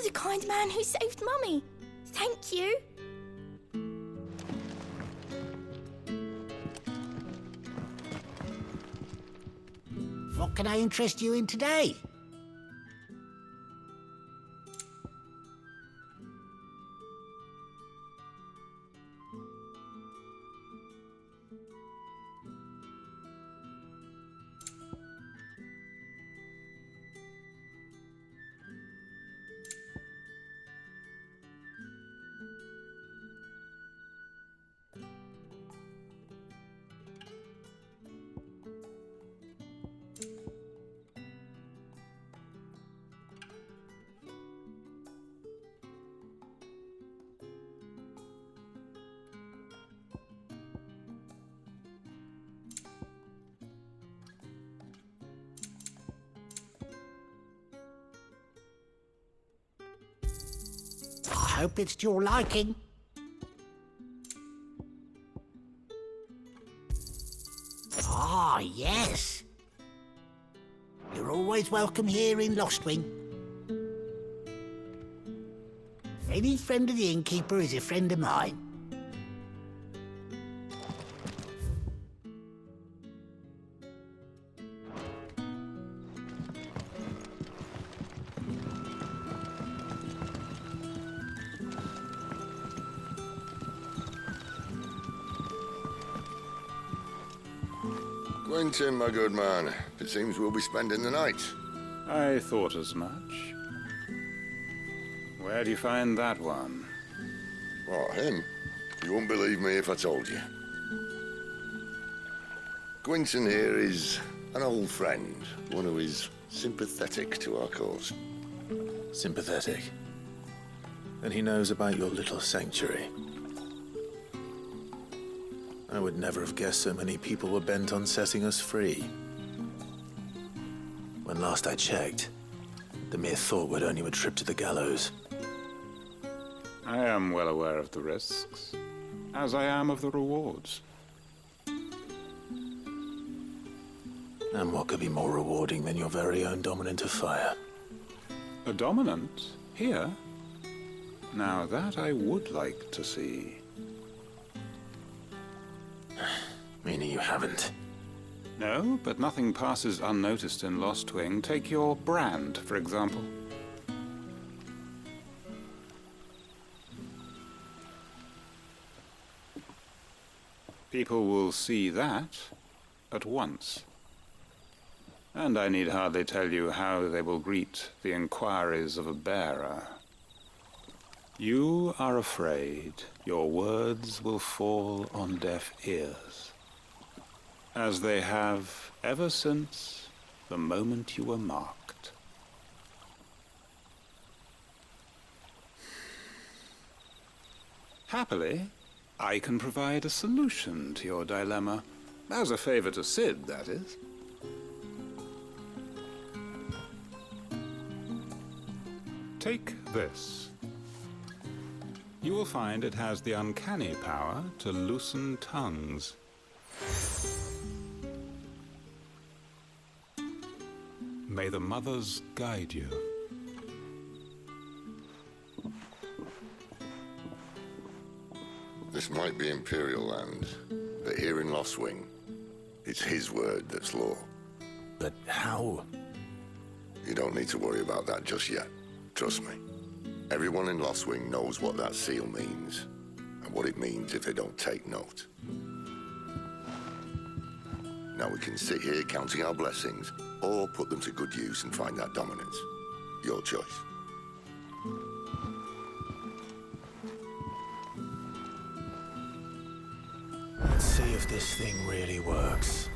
You're the kind man who saved Mummy. Thank you. What can I interest you in today? I hope it's to your liking. Ah, yes. You're always welcome here in Lostwing. Any friend of the innkeeper is a friend of mine. Quentin, my good man. It seems we'll be spending the night. I thought as much. Where do you find that one? What, him? You wouldn't believe me if I told you. Quentin here is an old friend, one who is sympathetic to our cause. Sympathetic? And he knows about your little sanctuary. I would never have guessed so many people were bent on setting us free. When last I checked, the mere thought would earn you a trip to the gallows. I am well aware of the risks, as I am of the rewards. And what could be more rewarding than your very own dominant of fire? A dominant? Here? Now that I would like to see. Meaning you haven't? No, but nothing passes unnoticed in Lostwing. Take your brand, for example. People will see that at once. And I need hardly tell you how they will greet the inquiries of a bearer. You are afraid your words will fall on deaf ears, as they have ever since the moment you were marked. Happily, I can provide a solution to your dilemma, as a favor to Sid, that is. Take this. You will find it has the uncanny power to loosen tongues. May the mothers guide you. This might be Imperial land, but here in Lostwing, it's his word that's law. But how? You don't need to worry about that just yet. Trust me. Everyone in Lostwing knows what that seal means, and what it means if they don't take note. Now we can sit here counting our blessings, or put them to good use and find that dominance. Your choice. Let's see if this thing really works.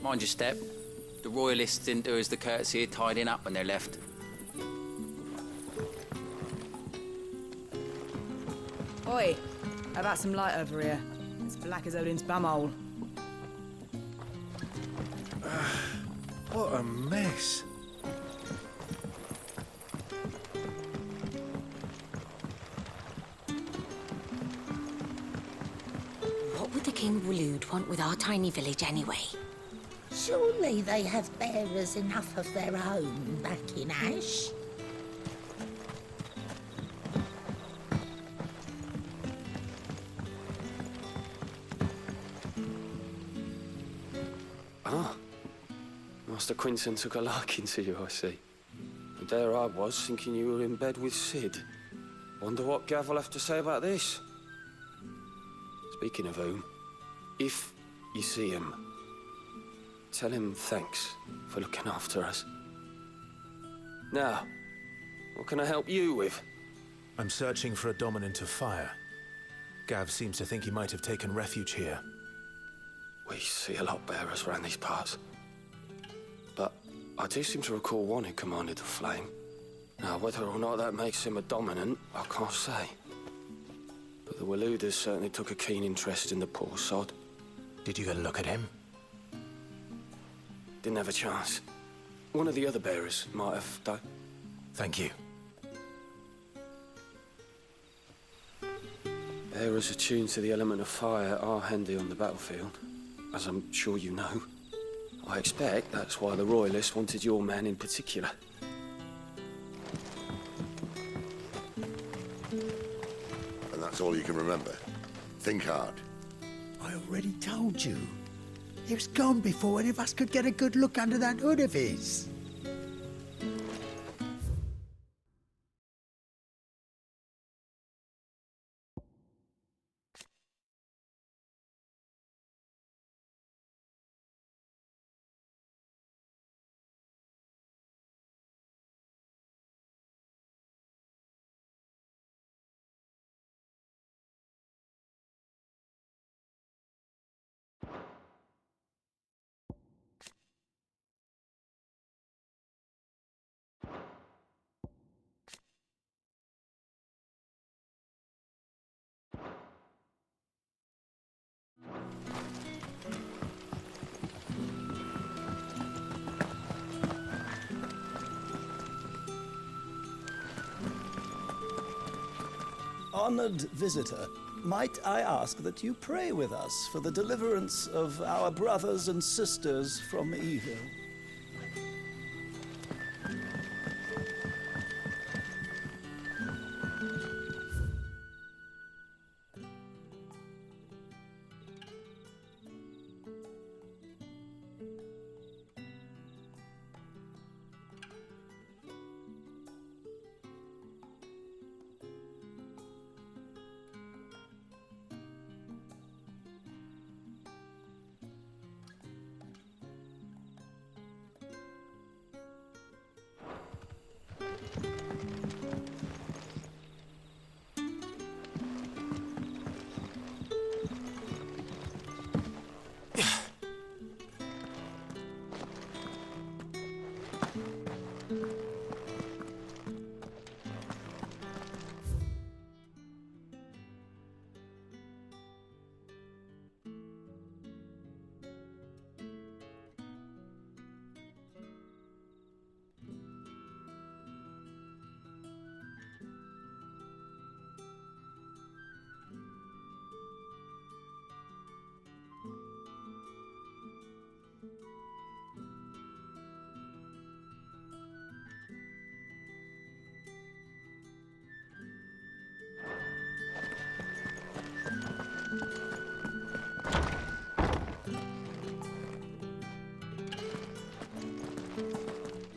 Mind your step. The royalists didn't do us the courtesy of tidying up when they left. Oi, how about some light over here? It's black as Odin's bumhole. What a mess. you'd want with our tiny village anyway. Surely they have bearers enough of their own back in Ash. Ah, Master Quinton took a liking to you, I see. And there I was, thinking you were in bed with Sid. Wonder what Gav will have to say about this. Speaking of whom, if you see him, tell him thanks for looking after us. Now, what can I help you with? I'm searching for a dominant of fire. Gav seems to think he might have taken refuge here. We see a lot bearers around these parts. But I do seem to recall one who commanded the flame. Now, whether or not that makes him a dominant, I can't say. But the Waluders certainly took a keen interest in the poor sod. Did you get a look at him? Didn't have a chance. One of the other bearers might have done. Thank you. Bearers attuned to the element of fire are handy on the battlefield, as I'm sure you know. I expect that's why the Royalists wanted your man in particular. And that's all you can remember. Think hard. I already told you. He was gone before any of us could get a good look under that hood of his. Honored visitor, might I ask that you pray with us for the deliverance of our brothers and sisters from evil?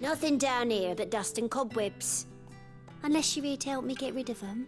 Nothing down here but dust and cobwebs. Unless you're here to help me get rid of them.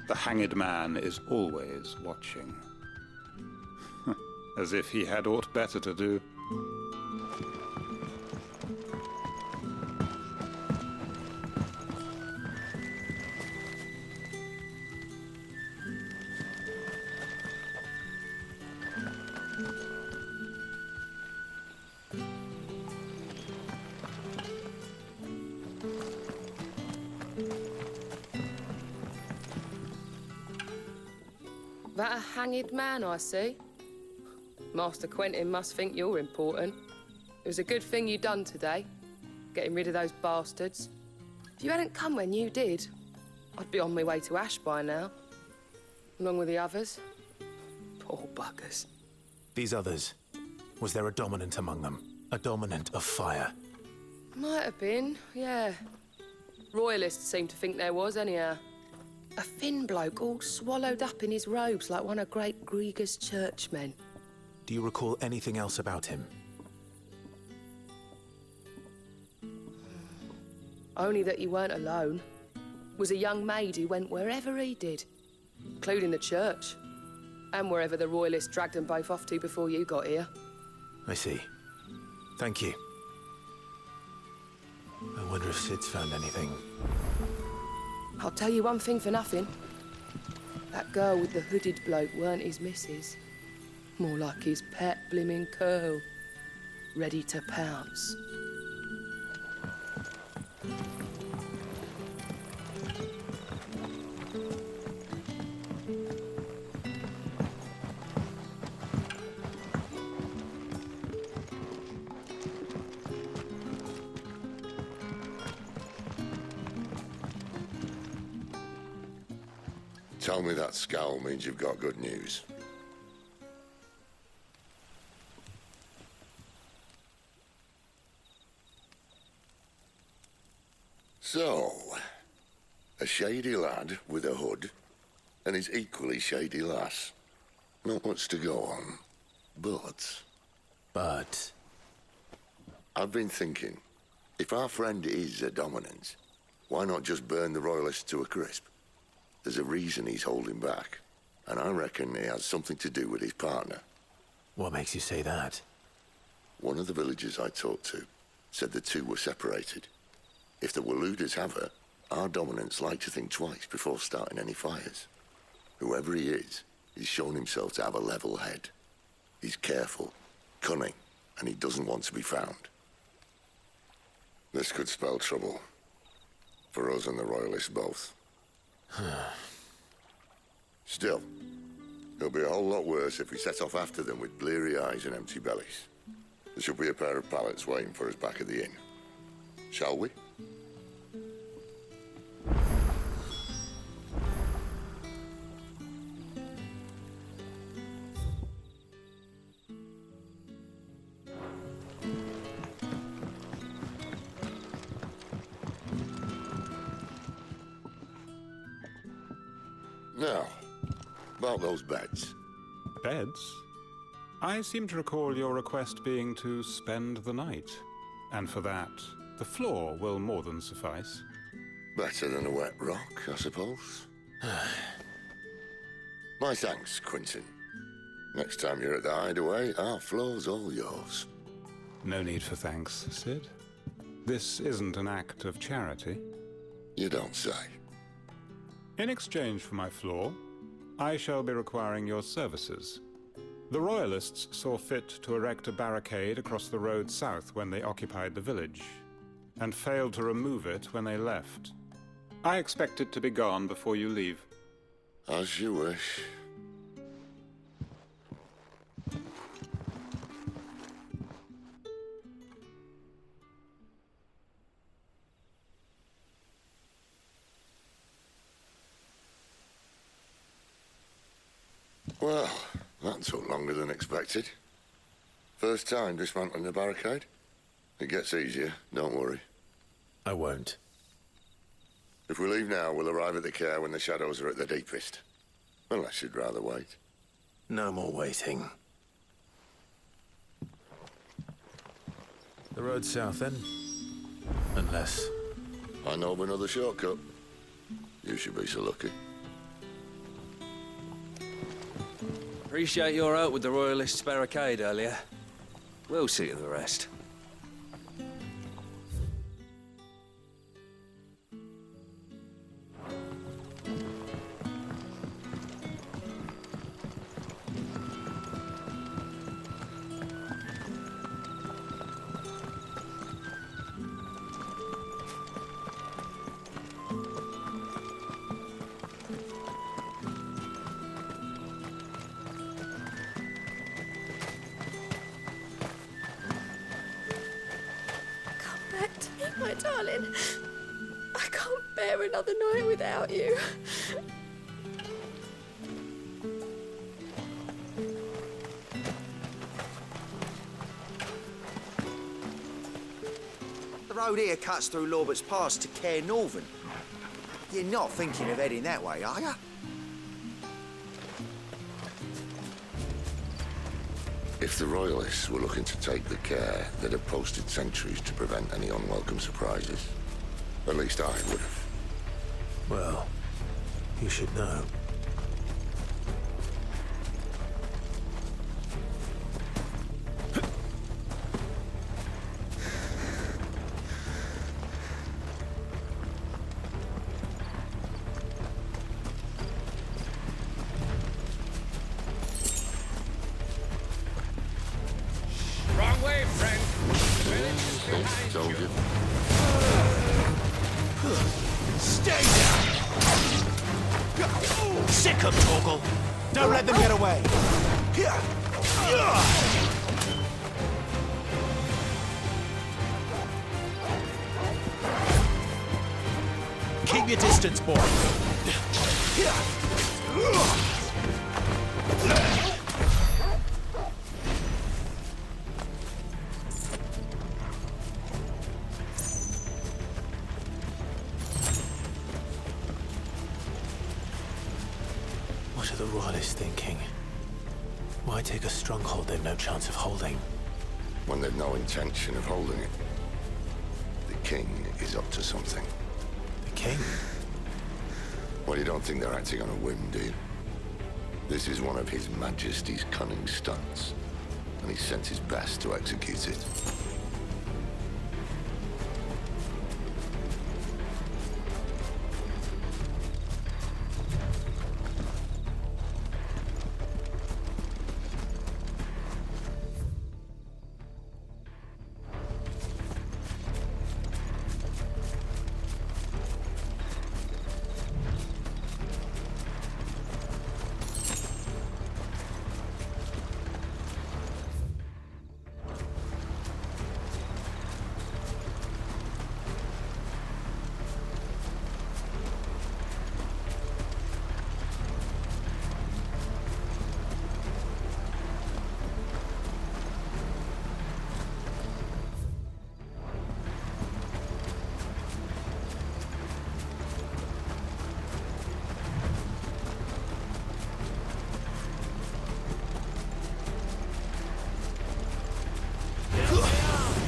The hanged man is always watching. As if he had aught better to do. That a hanged man I see? Master Quentin must think you're important. It was a good thing you done today, getting rid of those bastards. If you hadn't come when you did, I'd be on my way to Ash by now, along with the others. Poor buggers. These others, was there a dominant among them? A dominant of fire? Might have been, yeah. Royalists seem to think there was, anyhow. A thin bloke all swallowed up in his robes like one of Great Grieger's churchmen. Do you recall anything else about him? Only that he weren't alone. Was a young maid who went wherever he did, including the church, and wherever the Royalists dragged them both off to before you got here. I see. Thank you. I wonder if Sid's found anything. I'll tell you one thing for nothing. That girl with the hooded bloke weren't his missus. More like his pet blimmin' curl. Ready to pounce. Tell me that scowl means you've got good news. So, a shady lad with a hood and his equally shady lass. Not much to go on, but... But? I've been thinking, if our friend is a dominant, why not just burn the Royalists to a crisp? There's a reason he's holding back, and I reckon it has something to do with his partner. What makes you say that? One of the villagers I talked to said the two were separated. If the Waluders have her, our dominants like to think twice before starting any fires. Whoever he is, he's shown himself to have a level head. He's careful, cunning, and he doesn't want to be found. This could spell trouble. For us and the Royalists both. Still, it'll be a whole lot worse if we set off after them with bleary eyes and empty bellies. There should be a pair of pallets waiting for us back at the inn. Shall we? Now, about those beds. Beds? I seem to recall your request being to spend the night. And for that, the floor will more than suffice. Better than a wet rock, I suppose. My thanks, Quentin. Next time you're at the hideaway, our floor's all yours. No need for thanks, Sid. This isn't an act of charity. You don't say. In exchange for my floor, I shall be requiring your services. The Royalists saw fit to erect a barricade across the road south when they occupied the village, and failed to remove it when they left. I expect it to be gone before you leave. As you wish. Well, that took longer than expected. First time dismantling the barricade? It gets easier, don't worry. I won't. If we leave now, we'll arrive at the care when the shadows are at their deepest. Unless you'd rather wait. No more waiting. The road south, then? Unless... I know of another shortcut. You should be so lucky. Appreciate your help with the Royalists' barricade earlier. We'll see to the rest. Back to me, my darling. I can't bear another night without you. The road here cuts through Lorbert's Pass to Care Northern. You're not thinking of heading that way, are you? If the Royalists were looking to take the care, they'd have posted sentries to prevent any unwelcome surprises. At least I would have. Well, you should know. Wrong way, friend. Told you. Stay down! Sick 'em, Torgal! Don't let them get away! Keep your distance, boy! What are the Royalists thinking? Why take a stronghold they've no chance of holding? When they've no intention of holding it. The king is up to something. The king? Well, you don't think they're acting on a whim, do you? This is one of His Majesty's cunning stunts, and he sent his best to execute it.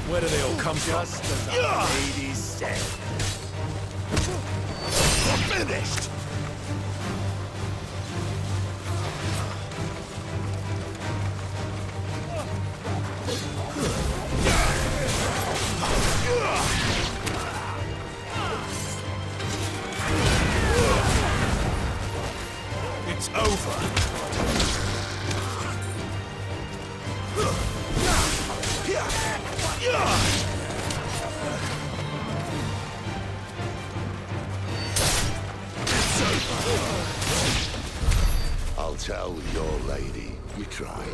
Where do they all come from? Just as our lady said. We're finished! It's over. I'll tell your lady you tried.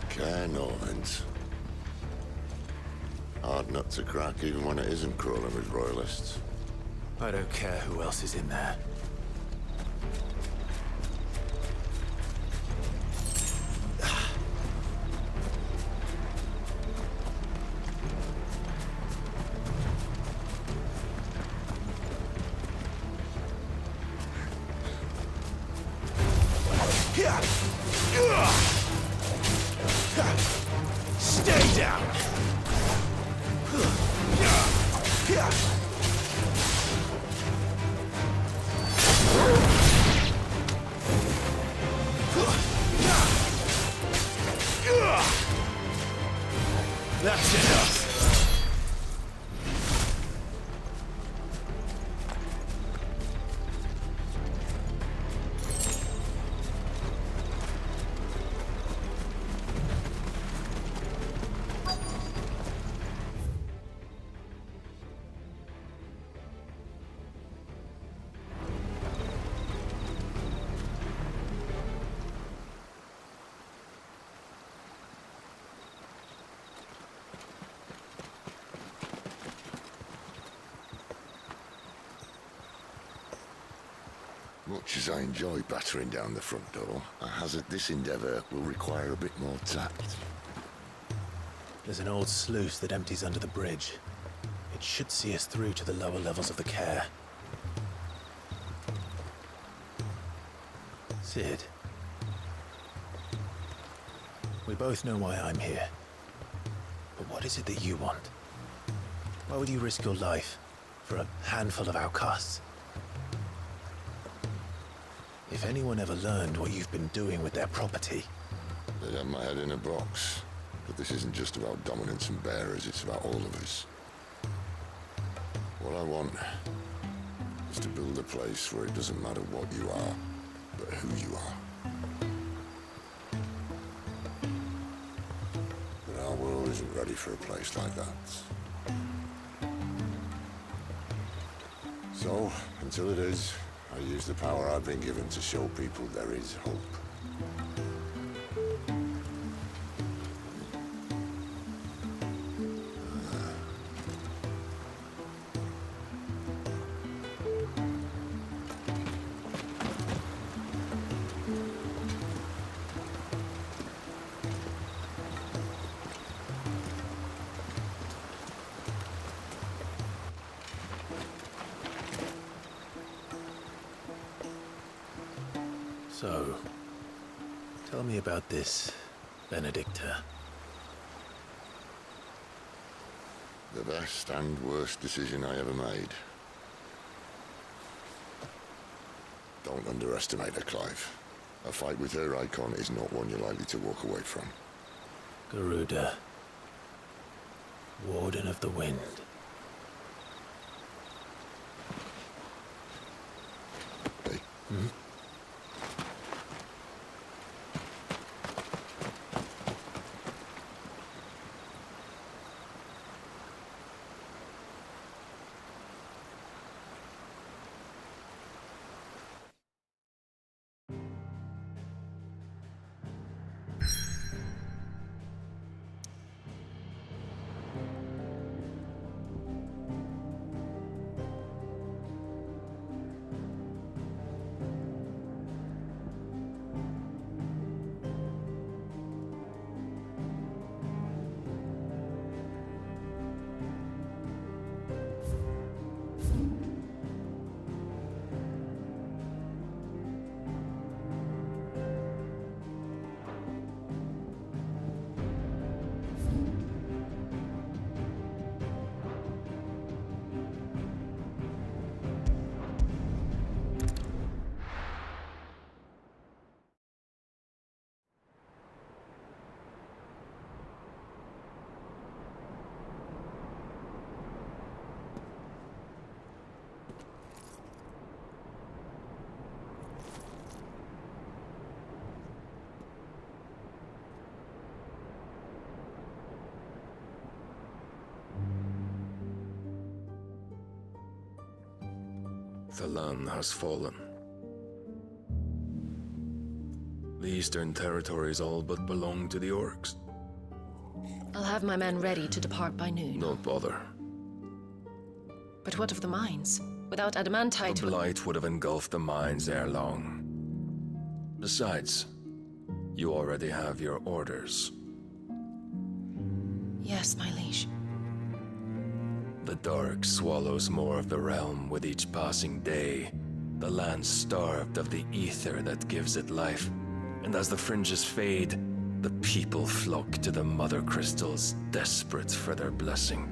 Care Northans. Hard nut to crack even when it isn't crawling with royalists. I don't care who else is in there. Yeah. down. That's enough. Much as I enjoy battering down the front door, I hazard this endeavour will require a bit more tact. There's an old sluice that empties under the bridge. It should see us through to the lower levels of the care. Sid. We both know why I'm here. But what is it that you want? Why would you risk your life for a handful of outcasts? If anyone ever learned what you've been doing with their property... They'd have my head in a box. But this isn't just about dominance and bearers, it's about all of us. What I want is to build a place where it doesn't matter what you are, but who you are. But our world isn't ready for a place like that. So, until it is, I use the power I've been given to show people there is hope. So, tell me about this, Benedicta. The best and worst decision I ever made. Don't underestimate her, Clive. A fight with her icon is not one you're likely to walk away from. Garuda. Warden of the Wind. Hey? Hmm? The land has fallen. The Eastern territories all but belong to the orcs. I'll have my men ready to depart by noon. Don't bother. But what of the mines? Without adamantite... The blight would have engulfed the mines ere long. Besides, you already have your orders. Yes, my liege. The dark swallows more of the realm with each passing day. The land starved of the ether that gives it life. And as the fringes fade, The people flock to the Mother Crystals, desperate for their blessing.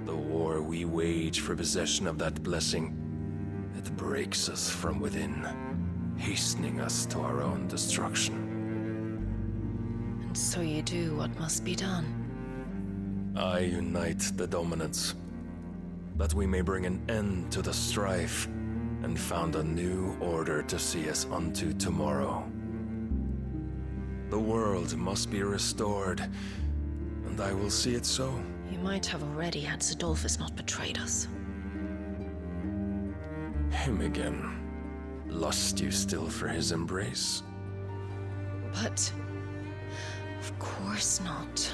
The war we wage for possession of that blessing, it breaks us from within, hastening us to our own destruction. And so you do what must be done. I unite the dominants, that we may bring an end to the strife, and found a new order to see us unto tomorrow. The world must be restored, and I will see it so. You might have already had Sidolphus not betrayed us. Him again. Lust you still for his embrace? But... of course not.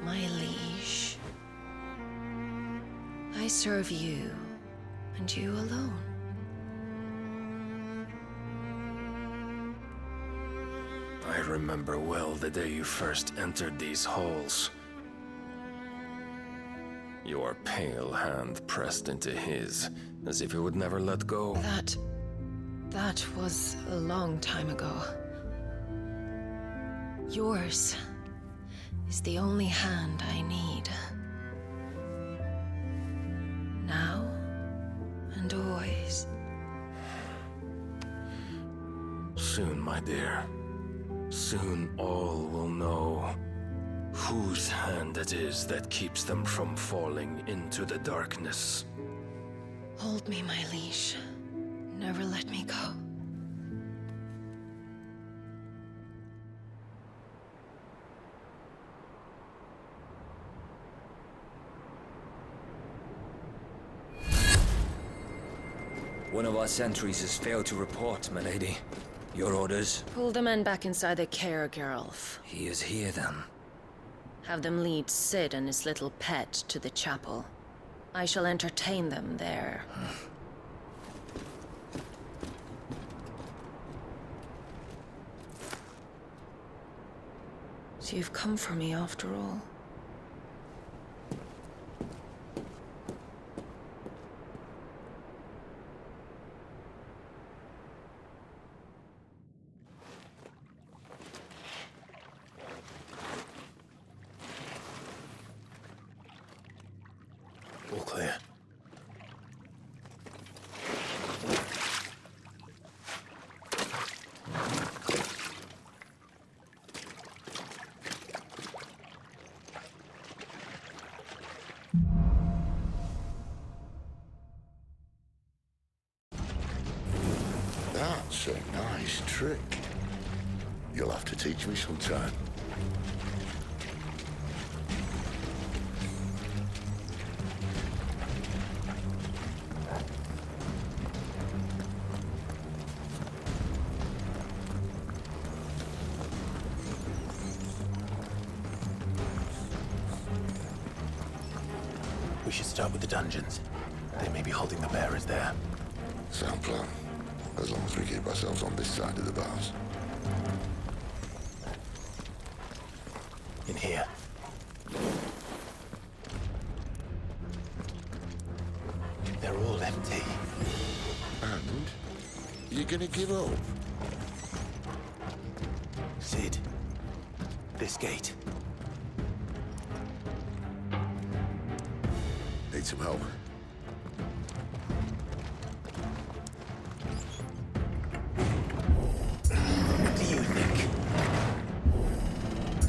My liege. I serve you, and you alone. I remember well the day you first entered these halls. Your pale hand pressed into his, as if it would never let go. That was a long time ago. Yours is the only hand I need. Now and always. Soon, my dear. Soon all will know whose hand it is that keeps them from falling into the darkness. Hold me, my liege. Never let me go. One of our sentries has failed to report, my lady. Your orders? Pull the men back inside the care, Geralf. He is here, then. Have them lead Sid and his little pet to the chapel. I shall entertain them there. So you've come for me after all. All clear. That's a nice trick. You'll have to teach me sometime. We should start with the dungeons. They may be holding the bearers there. Sound plan. As long as we keep ourselves on this side of the bars. In here. They're all empty. And? You're gonna give up? Sid. This gate. Need some help? What do you think?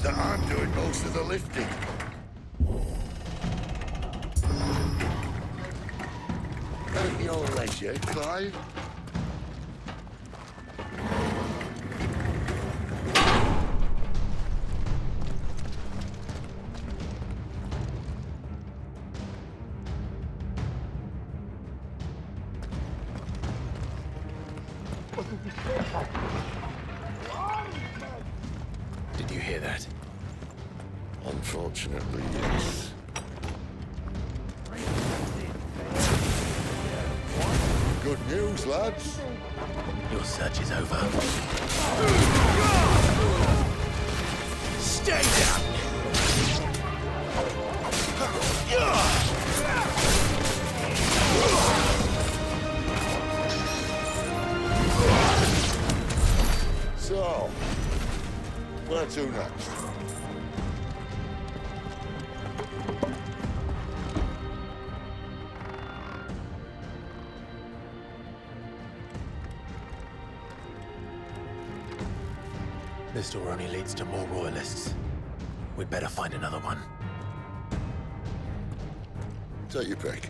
That I'm doing most of the lifting. At your leisure, Clive. Did you hear that? Unfortunately, yes. Good news, lads. Your search is over. Stay down! So, Where to next? This door only leads to more royalists. We'd better find another one. Take your pick.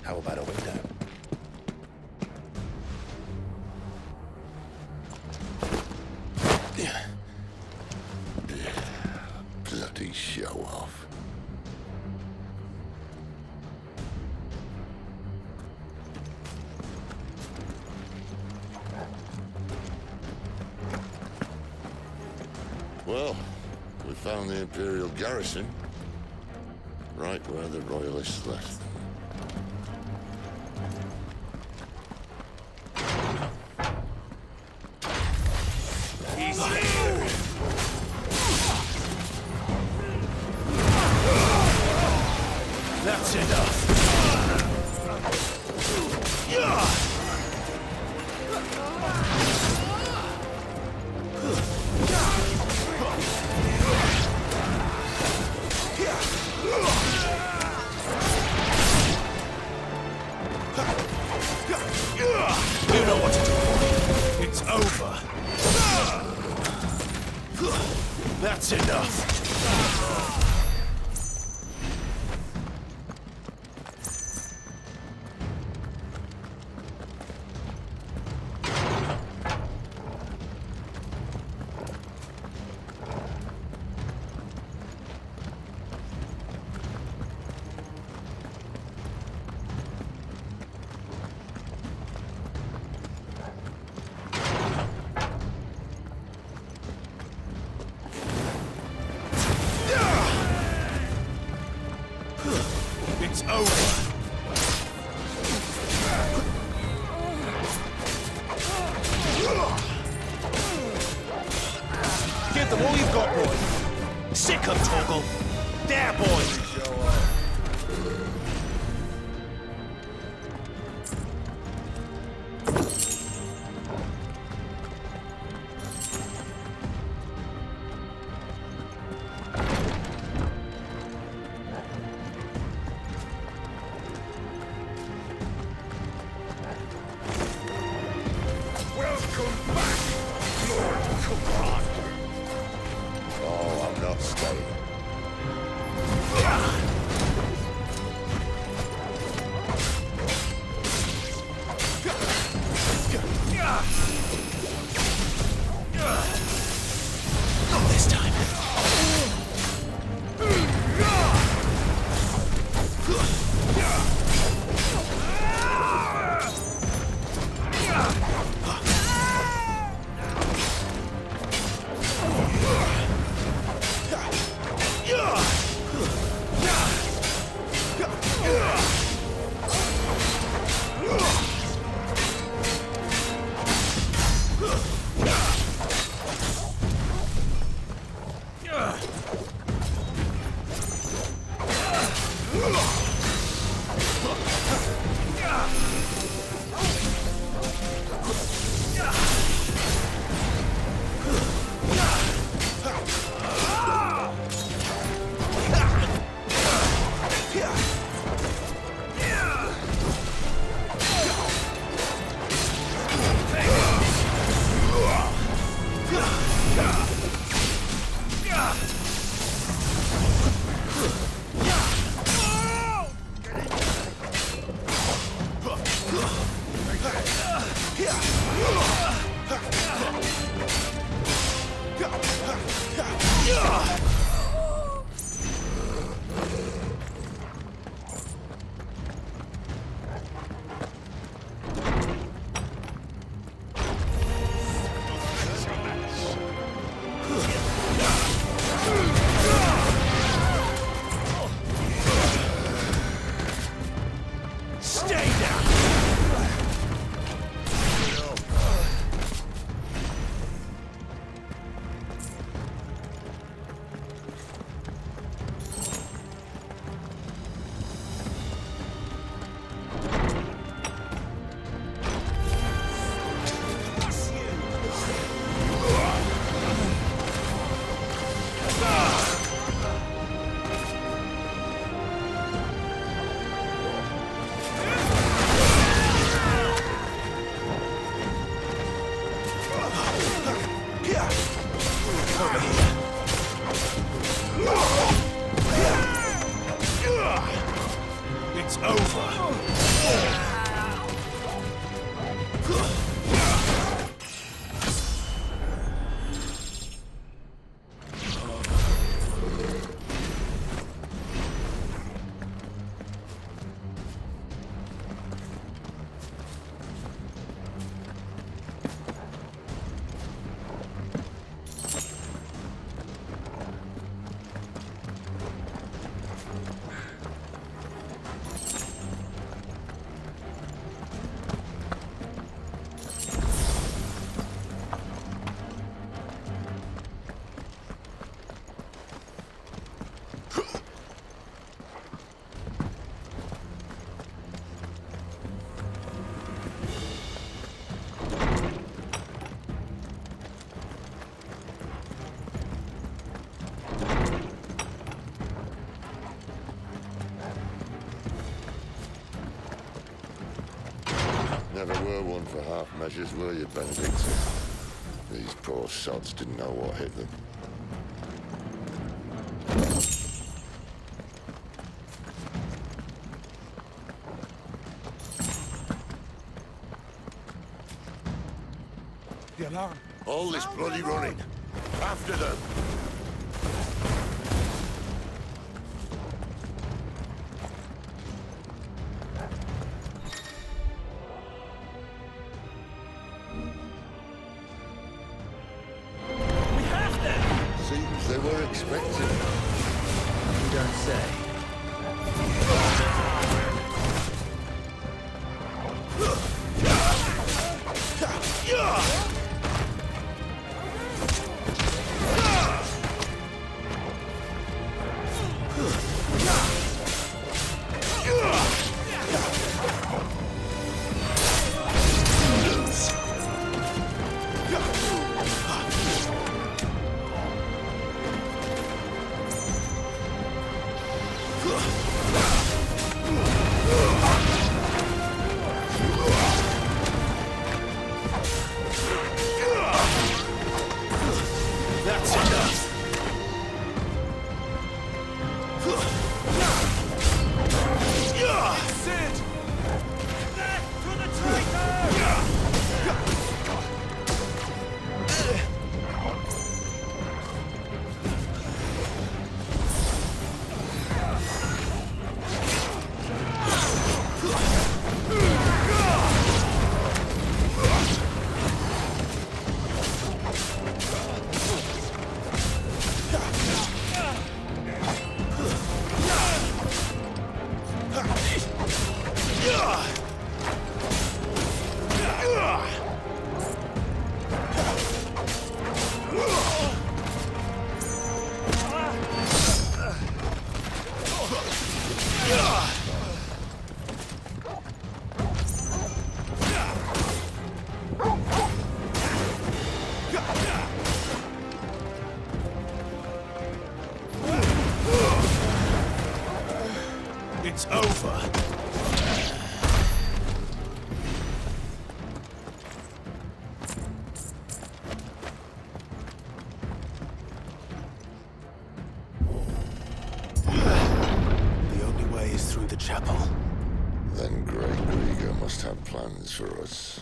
How about a window? Bloody show off. Well, we found the Imperial garrison, right where the Royalists left them. That's enough. You know what to do. It's over. That's enough. It's over. Give them all you've got, boy. Sick of Torgal. There, boy. Oh, I'm not staying. Not this time. Never were one for half measures, were you, Benedict? These poor sods didn't know what hit them. The alarm. All this bloody running. After them. We have them! Seems they were expecting. You don't say. That's enough! Sid! Back to the traitor! It's over. The only way is through the chapel. Then Grey Krieger must have plans for us.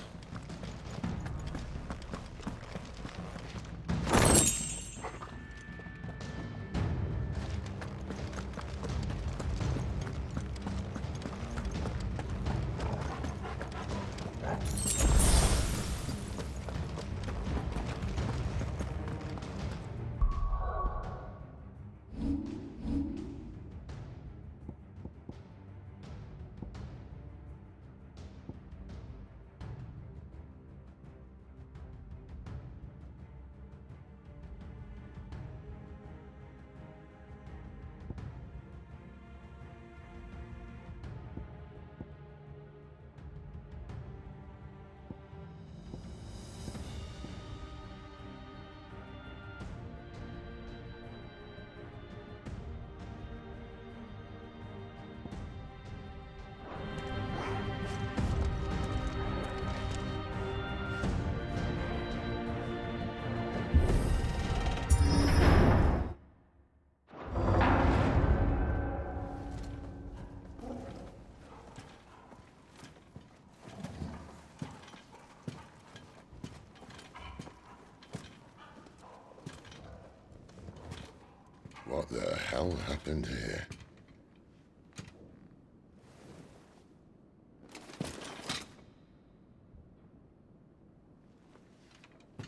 What the hell happened here?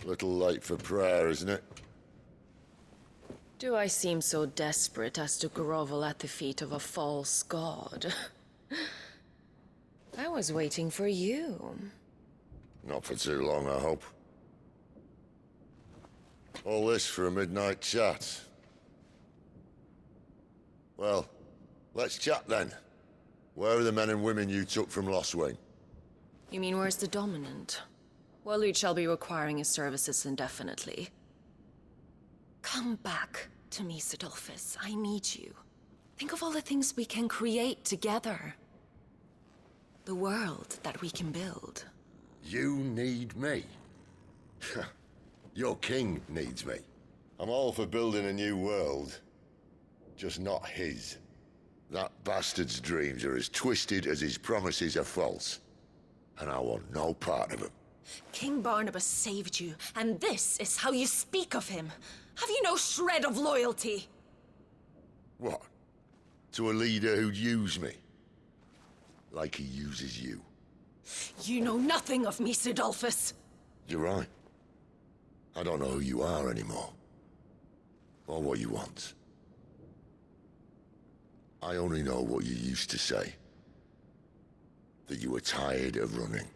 Little late for prayer, isn't it? Do I seem so desperate as to grovel at the feet of a false god? I was waiting for you. Not for too long, I hope. All this for a midnight chat. Well, let's chat then. Where are the men and women you took from Lost Wing? You mean where's the dominant? Waloed shall be requiring his services indefinitely. Come back to me, Sidolphus. I need you. Think of all the things we can create together. The world that we can build. You need me? Your king needs me. I'm all for building a new world, just not his. That bastard's dreams are as twisted as his promises are false, and I want no part of them. King Barnabas saved you, and this is how you speak of him. Have you no shred of loyalty? What? To a leader who'd use me? Like he uses you? You know nothing of me, Sidolphus. You're right. I don't know who you are anymore. Or what you want. I only know what you used to say. That you were tired of running.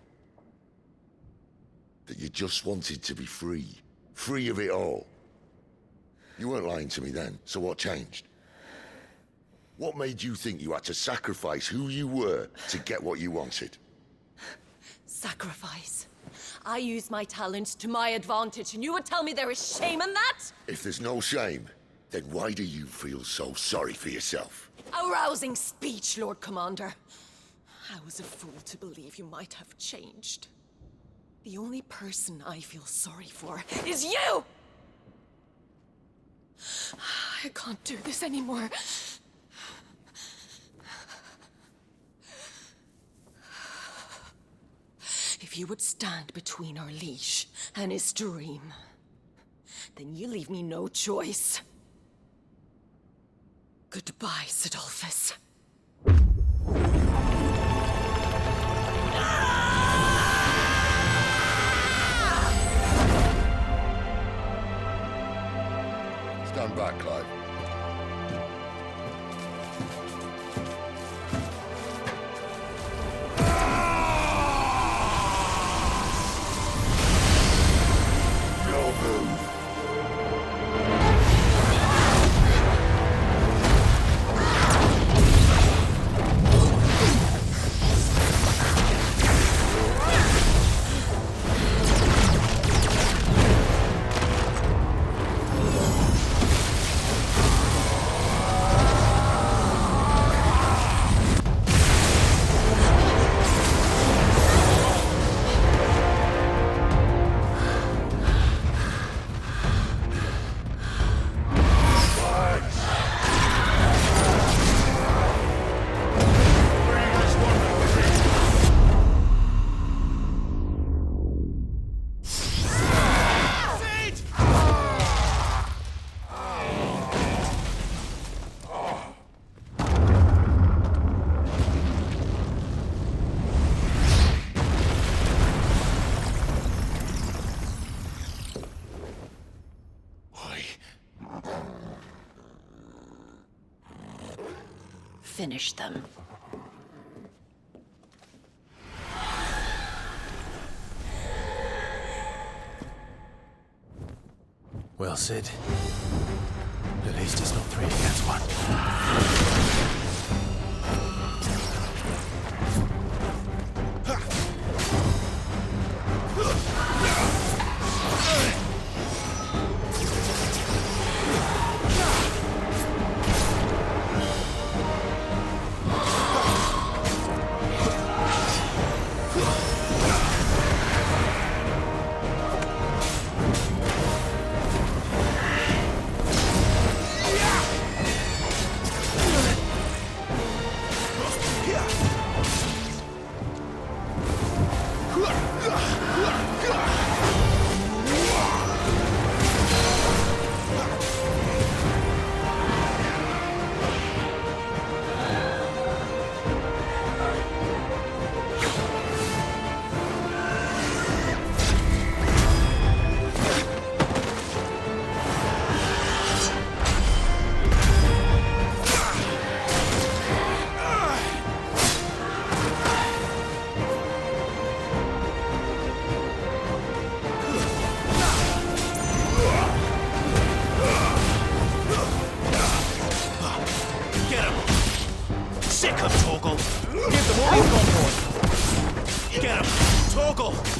That you just wanted to be free. Free of it all. You weren't lying to me then, so what changed? What made you think you had to sacrifice who you were to get what you wanted? Sacrifice. I use my talents to my advantage, and you would tell me there is shame in that? If there's no shame, then why do you feel so sorry for yourself? A rousing speech, Lord Commander. I was a fool to believe you might have changed. The only person I feel sorry for is you! I can't do this anymore. If you would stand between our liege and his dream, then you leave me no choice. Goodbye, Sidolphus. Stand back, Clive. No move. Finish them. Well, Sid. At least it's not 3 against 1.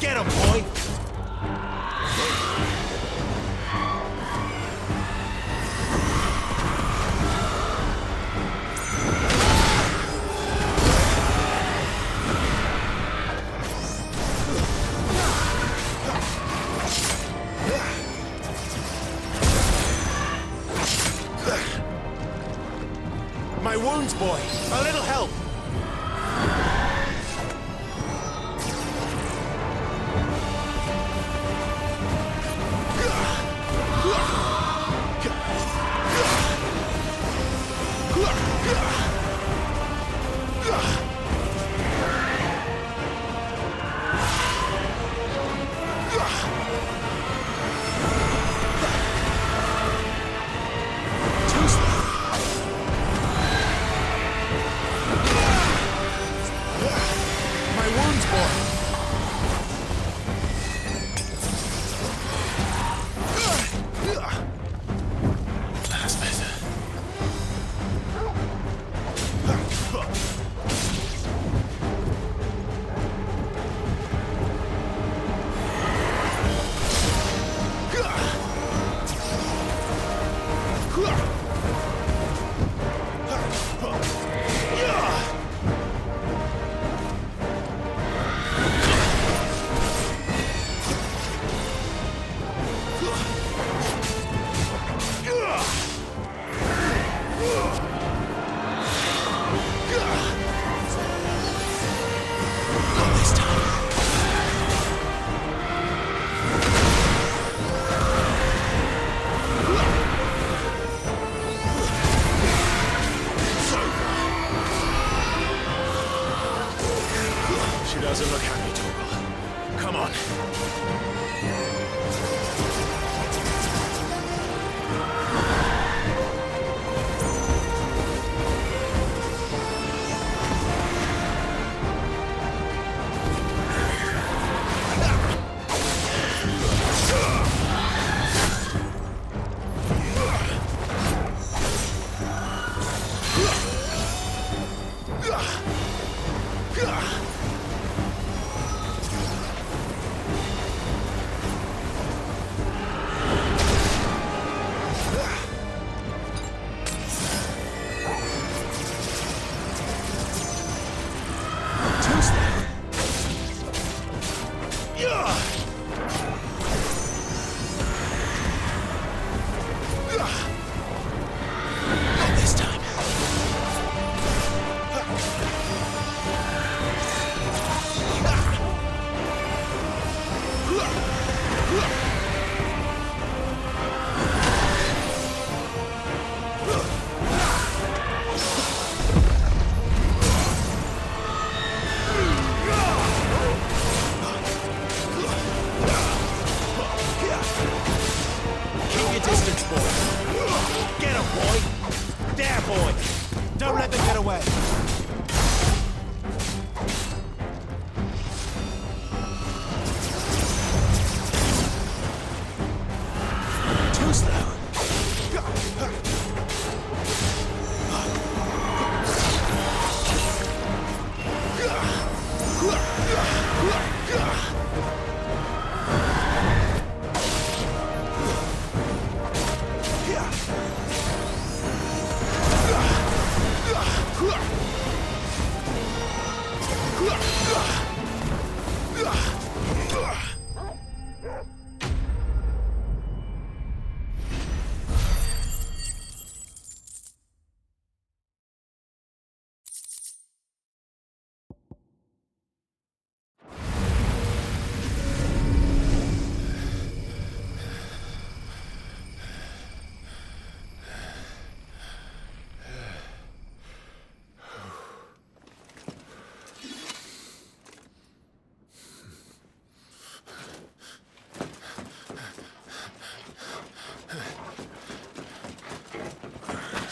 Get him, boy! boy. A little help. Doesn't look happy, Torgal. Come on.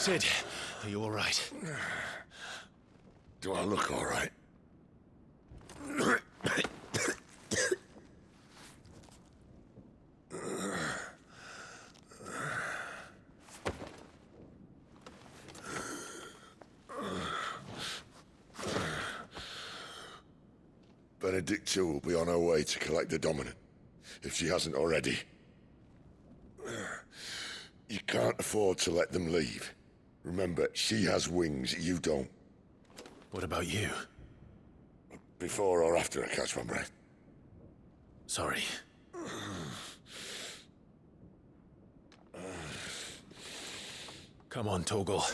Sid, are you all right? Do I look all right? Benedicta will be on her way to collect the Dominant, if she hasn't already. You can't afford to let them leave. Remember, she has wings, you don't. What about you? Before or after I catch my breath? Sorry. Come on, Torgal.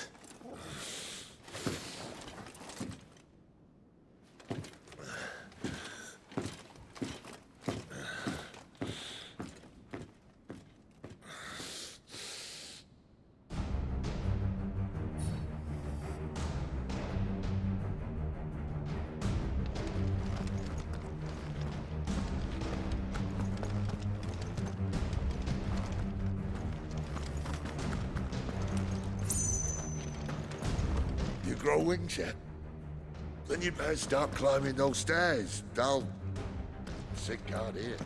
grow wings yet? Then you'd better start climbing those stairs. They'll sit guard here.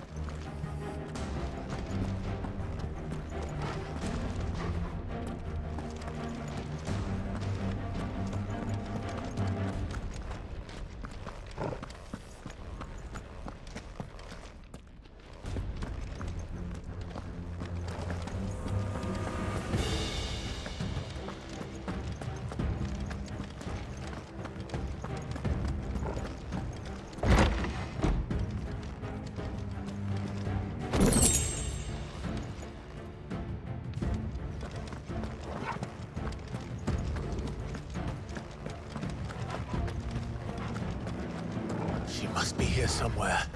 She must be here somewhere.